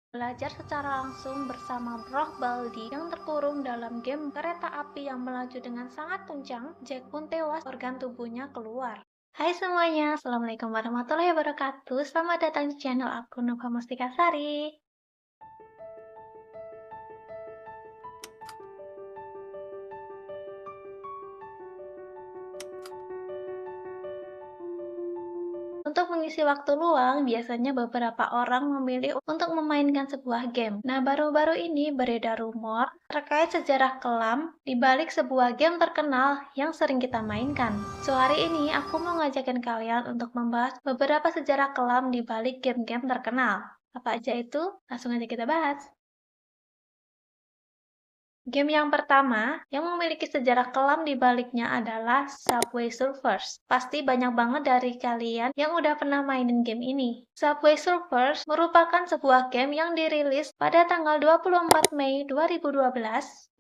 Belajar secara langsung bersama Brock Baldi yang terkurung dalam game kereta api yang melaju dengan sangat kencang, Jack pun tewas, organ tubuhnya keluar. Hai semuanya, Assalamualaikum warahmatullahi wabarakatuh. Selamat datang di channel aku, Nova Mustika Sari. Untuk mengisi waktu luang, biasanya beberapa orang memilih untuk memainkan sebuah game. Nah, baru-baru ini beredar rumor terkait sejarah kelam di balik sebuah game terkenal yang sering kita mainkan. So, hari ini aku mau ngajakin kalian untuk membahas beberapa sejarah kelam di balik game-game terkenal. Apa aja itu? Langsung aja kita bahas. Game yang pertama yang memiliki sejarah kelam di baliknya adalah Subway Surfers. Pasti banyak banget dari kalian yang udah pernah mainin game ini. Subway Surfers merupakan sebuah game yang dirilis pada tanggal 24 Mei 2012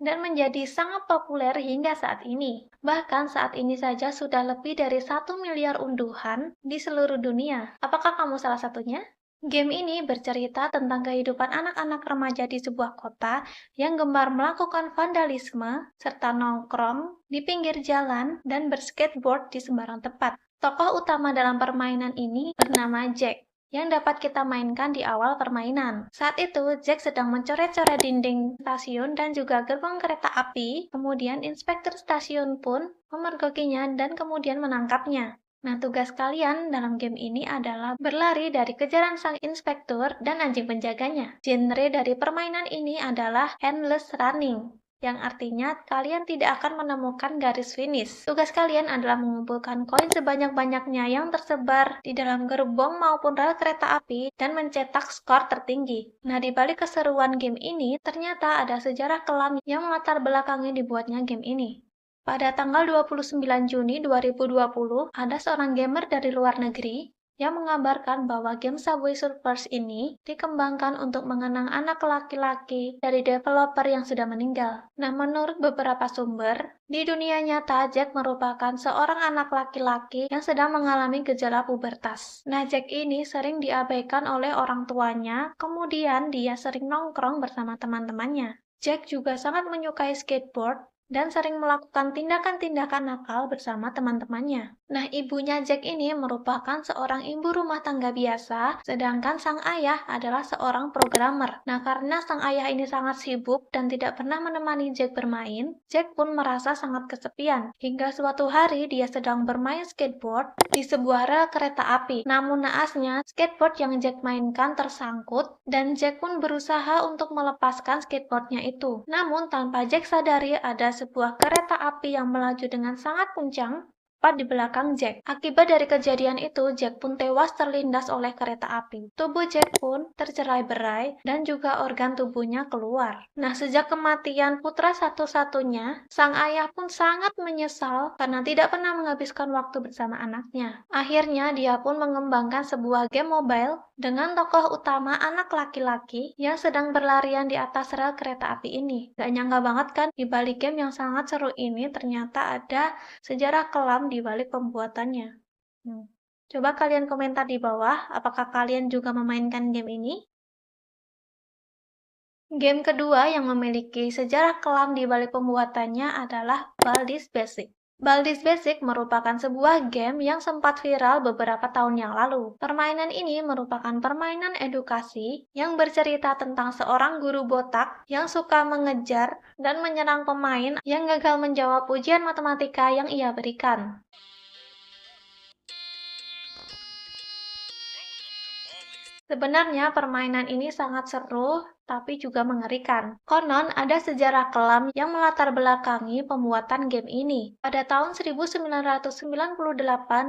dan menjadi sangat populer hingga saat ini. Bahkan saat ini saja sudah lebih dari 1 miliar unduhan di seluruh dunia. Apakah kamu salah satunya? Game ini bercerita tentang kehidupan anak-anak remaja di sebuah kota yang gemar melakukan vandalisme serta nongkrong di pinggir jalan dan berskateboard di sembarang tempat. Tokoh utama dalam permainan ini bernama Jack, yang dapat kita mainkan di awal permainan. Saat itu, Jack sedang mencoret-coret dinding stasiun dan juga gerbong kereta api, kemudian inspektur stasiun pun memergokinya dan kemudian menangkapnya. Nah, tugas kalian dalam game ini adalah berlari dari kejaran sang inspektur dan anjing penjaganya. Genre dari permainan ini adalah endless running, yang artinya kalian tidak akan menemukan garis finish. Tugas kalian adalah mengumpulkan koin sebanyak-banyaknya yang tersebar di dalam gerbong maupun rel kereta api dan mencetak skor tertinggi. Nah, di balik keseruan game ini, ternyata ada sejarah kelam yang melatar belakangi dibuatnya game ini. Pada tanggal 29 Juni 2020, ada seorang gamer dari luar negeri yang mengabarkan bahwa game Subway Surfers ini dikembangkan untuk mengenang anak laki-laki dari developer yang sudah meninggal. Nah, menurut beberapa sumber, di dunia nyata Jack merupakan seorang anak laki-laki yang sedang mengalami gejala pubertas. Nah, Jack ini sering diabaikan oleh orang tuanya, kemudian dia sering nongkrong bersama teman-temannya. Jack juga sangat menyukai skateboard dan sering melakukan tindakan-tindakan nakal bersama teman-temannya. Nah, ibunya Jack ini merupakan seorang ibu rumah tangga biasa, sedangkan sang ayah adalah seorang programmer. Nah, karena sang ayah ini sangat sibuk dan tidak pernah menemani Jack bermain, Jack pun merasa sangat kesepian. Hingga suatu hari dia sedang bermain skateboard di sebuah rel kereta api. Namun naasnya, skateboard yang Jack mainkan tersangkut dan Jack pun berusaha untuk melepaskan skateboardnya itu. Namun tanpa Jack sadari ada sebuah kereta api yang melaju dengan sangat kencang tepat di belakang Jack. Akibat dari kejadian itu, Jack pun tewas terlindas oleh kereta api. Tubuh Jack pun tercerai-berai dan juga organ tubuhnya keluar. Nah, sejak kematian putra satu-satunya, sang ayah pun sangat menyesal karena tidak pernah menghabiskan waktu bersama anaknya. Akhirnya, dia pun mengembangkan sebuah game mobile dengan tokoh utama anak laki-laki yang sedang berlarian di atas rel kereta api ini. Gak nyangka banget kan, di balik game yang sangat seru ini ternyata ada sejarah kelam di balik pembuatannya. Coba kalian komentar di bawah, apakah kalian juga memainkan game ini? Game kedua yang memiliki sejarah kelam di balik pembuatannya adalah Baldi's Basic. Baldi's Basic merupakan sebuah game yang sempat viral beberapa tahun yang lalu. Permainan ini merupakan permainan edukasi yang bercerita tentang seorang guru botak yang suka mengejar dan menyerang pemain yang gagal menjawab ujian matematika yang ia berikan. Sebenarnya permainan ini sangat seru, tapi juga mengerikan. Konon ada sejarah kelam yang melatar belakangi pembuatan game ini. Pada tahun 1998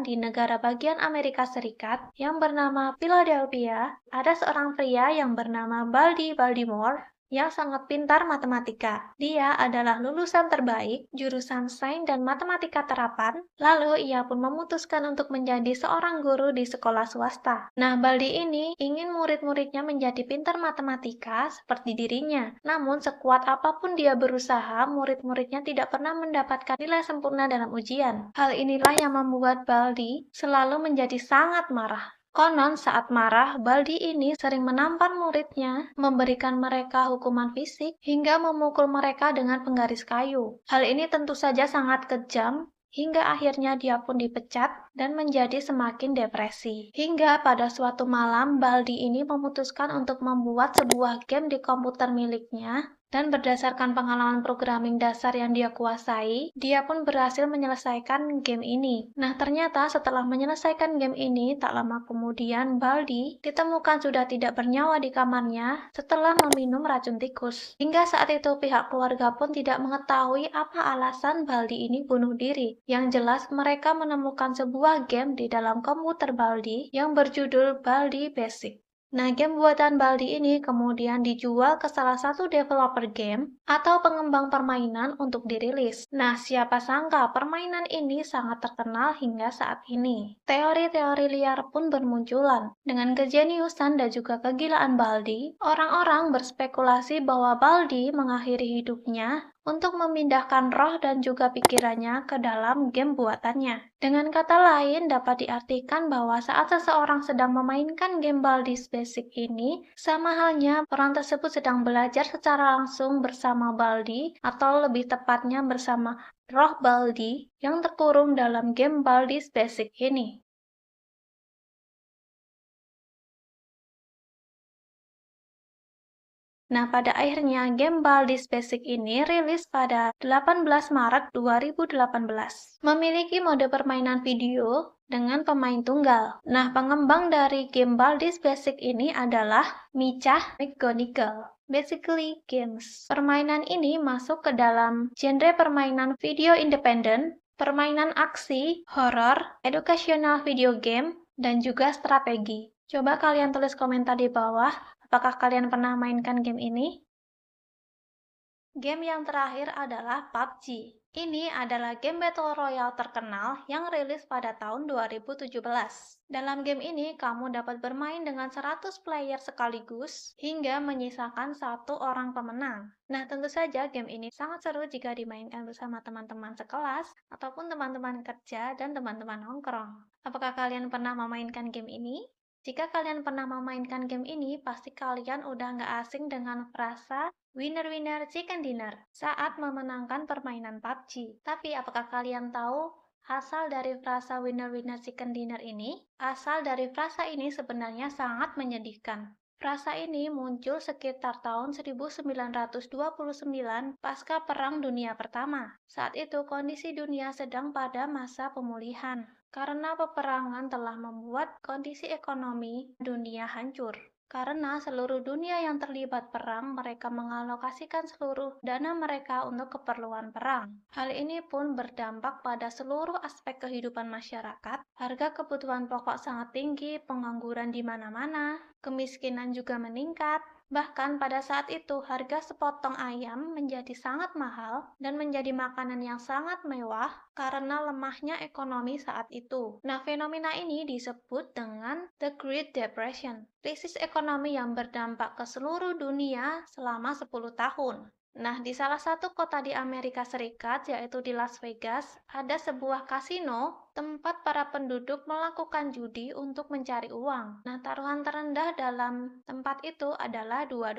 di negara bagian Amerika Serikat yang bernama Philadelphia, ada seorang pria yang bernama Baldy Baltimore yang sangat pintar matematika. Dia adalah lulusan terbaik jurusan sains dan matematika terapan, lalu ia pun memutuskan untuk menjadi seorang guru di sekolah swasta. Nah, Baldi ini ingin murid-muridnya menjadi pintar matematika seperti dirinya. Namun, sekuat apapun dia berusaha, murid-muridnya tidak pernah mendapatkan nilai sempurna dalam ujian. Hal inilah yang membuat Baldi selalu menjadi sangat marah. Konon saat marah, Baldi ini sering menampar muridnya, memberikan mereka hukuman fisik, hingga memukul mereka dengan penggaris kayu. Hal ini tentu saja sangat kejam, hingga akhirnya dia pun dipecat dan menjadi semakin depresi. Hingga pada suatu malam, Baldi ini memutuskan untuk membuat sebuah game di komputer miliknya, dan berdasarkan pengalaman programming dasar yang dia kuasai, dia pun berhasil menyelesaikan game ini. Nah, ternyata setelah menyelesaikan game ini, tak lama kemudian Baldi ditemukan sudah tidak bernyawa di kamarnya setelah meminum racun tikus. Hingga saat itu pihak keluarga pun tidak mengetahui apa alasan Baldi ini bunuh diri. Yang jelas mereka menemukan sebuah game di dalam komputer Baldi yang berjudul Baldi Basic. Nah, game buatan Baldi ini kemudian dijual ke salah satu developer game atau pengembang permainan untuk dirilis. Nah, siapa sangka permainan ini sangat terkenal hingga saat ini. Teori-teori liar pun bermunculan. Dengan kejeniusan dan juga kegilaan Baldi, orang-orang berspekulasi bahwa Baldi mengakhiri hidupnya untuk memindahkan roh dan juga pikirannya ke dalam game buatannya. Dengan kata lain, dapat diartikan bahwa saat seseorang sedang memainkan game Baldi's Basic ini, sama halnya orang tersebut sedang belajar secara langsung bersama Baldi, atau lebih tepatnya bersama roh Baldi yang terkurung dalam game Baldi's Basic ini. Nah, pada akhirnya game Baldi's Basic ini rilis pada 18 Maret 2018. Memiliki mode permainan video dengan pemain tunggal. Nah, pengembang dari game Baldi's Basic ini adalah Micha McGonigal. Basically Games. Permainan ini masuk ke dalam genre permainan video independen, permainan aksi, horor, educational video game, dan juga strategi. Coba kalian tulis komentar di bawah. Apakah kalian pernah mainkan game ini? Game yang terakhir adalah PUBG. Ini adalah game Battle Royale terkenal yang rilis pada tahun 2017. Dalam game ini, kamu dapat bermain dengan 100 player sekaligus hingga menyisakan satu orang pemenang. Nah, tentu saja game ini sangat seru jika dimainkan bersama teman-teman sekelas ataupun teman-teman kerja dan teman-teman nongkrong. Apakah kalian pernah memainkan game ini? Jika kalian pernah memainkan game ini, pasti kalian udah nggak asing dengan frasa winner-winner chicken dinner saat memenangkan permainan PUBG. Tapi apakah kalian tahu asal dari frasa winner-winner chicken dinner ini? Asal dari frasa ini sebenarnya sangat menyedihkan. Frasa ini muncul sekitar tahun 1929 pasca Perang Dunia Pertama. Saat itu kondisi dunia sedang pada masa pemulihan, karena peperangan telah membuat kondisi ekonomi dunia hancur. Karena seluruh dunia yang terlibat perang, mereka mengalokasikan seluruh dana mereka untuk keperluan perang. Hal ini pun berdampak pada seluruh aspek kehidupan masyarakat. Harga kebutuhan pokok sangat tinggi, pengangguran di mana-mana, kemiskinan juga meningkat. Bahkan pada saat itu, harga sepotong ayam menjadi sangat mahal dan menjadi makanan yang sangat mewah karena lemahnya ekonomi saat itu. Nah, fenomena ini disebut dengan The Great Depression, krisis ekonomi yang berdampak ke seluruh dunia selama 10 tahun. Nah, di salah satu kota di Amerika Serikat, yaitu di Las Vegas, ada sebuah kasino tempat para penduduk melakukan judi untuk mencari uang. Nah, taruhan terendah dalam tempat itu adalah $2.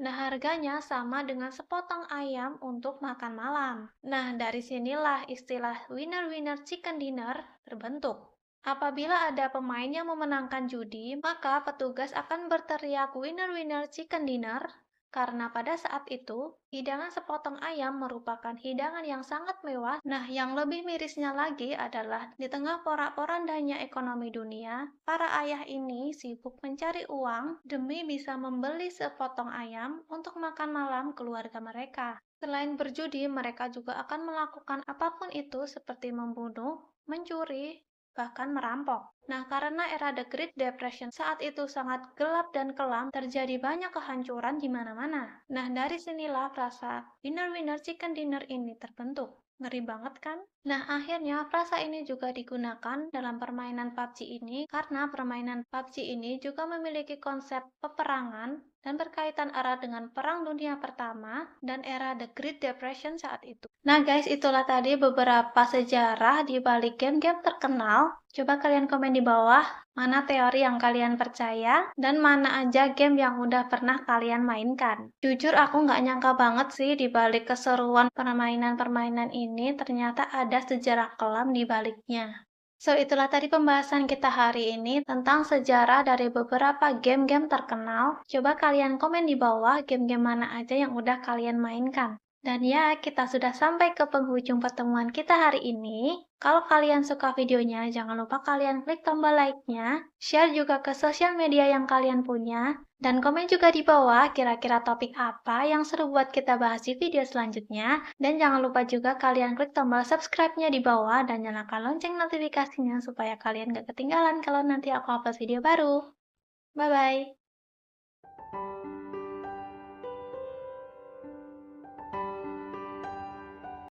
Nah, harganya sama dengan sepotong ayam untuk makan malam. Nah, dari sinilah istilah winner-winner chicken dinner terbentuk. Apabila ada pemain yang memenangkan judi, maka petugas akan berteriak winner-winner chicken dinner. Karena pada saat itu, hidangan sepotong ayam merupakan hidangan yang sangat mewah. Nah, yang lebih mirisnya lagi adalah di tengah porak-porandanya ekonomi dunia, para ayah ini sibuk mencari uang demi bisa membeli sepotong ayam untuk makan malam keluarga mereka. Selain berjudi, mereka juga akan melakukan apapun itu seperti membunuh, mencuri, bahkan merampok. Nah, karena era The Great Depression saat itu sangat gelap dan kelam, terjadi banyak kehancuran di mana-mana. Nah, dari sinilah frasa winner-winner chicken dinner ini terbentuk. Ngeri banget kan? Nah, akhirnya frasa ini juga digunakan dalam permainan PUBG ini karena permainan PUBG ini juga memiliki konsep peperangan dan berkaitan erat dengan Perang Dunia Pertama dan era The Great Depression saat itu. Nah guys, itulah tadi beberapa sejarah di balik game-game terkenal Coba kalian komen di bawah, mana teori yang kalian percaya, dan mana aja game yang udah pernah kalian mainkan. Jujur aku nggak nyangka banget sih di balik keseruan permainan-permainan ini ternyata ada sejarah kelam di baliknya. So, itulah tadi pembahasan kita hari ini tentang sejarah dari beberapa game-game terkenal. Coba kalian komen di bawah game-game mana aja yang udah kalian mainkan. Dan ya, kita sudah sampai ke penghujung pertemuan kita hari ini. Kalau kalian suka videonya, jangan lupa kalian klik tombol like-nya, share juga ke sosial media yang kalian punya, dan komen juga di bawah kira-kira topik apa yang seru buat kita bahas di video selanjutnya. Dan jangan lupa juga kalian klik tombol subscribe-nya di bawah dan nyalakan lonceng notifikasinya supaya kalian gak ketinggalan kalau nanti aku upload video baru. Bye-bye!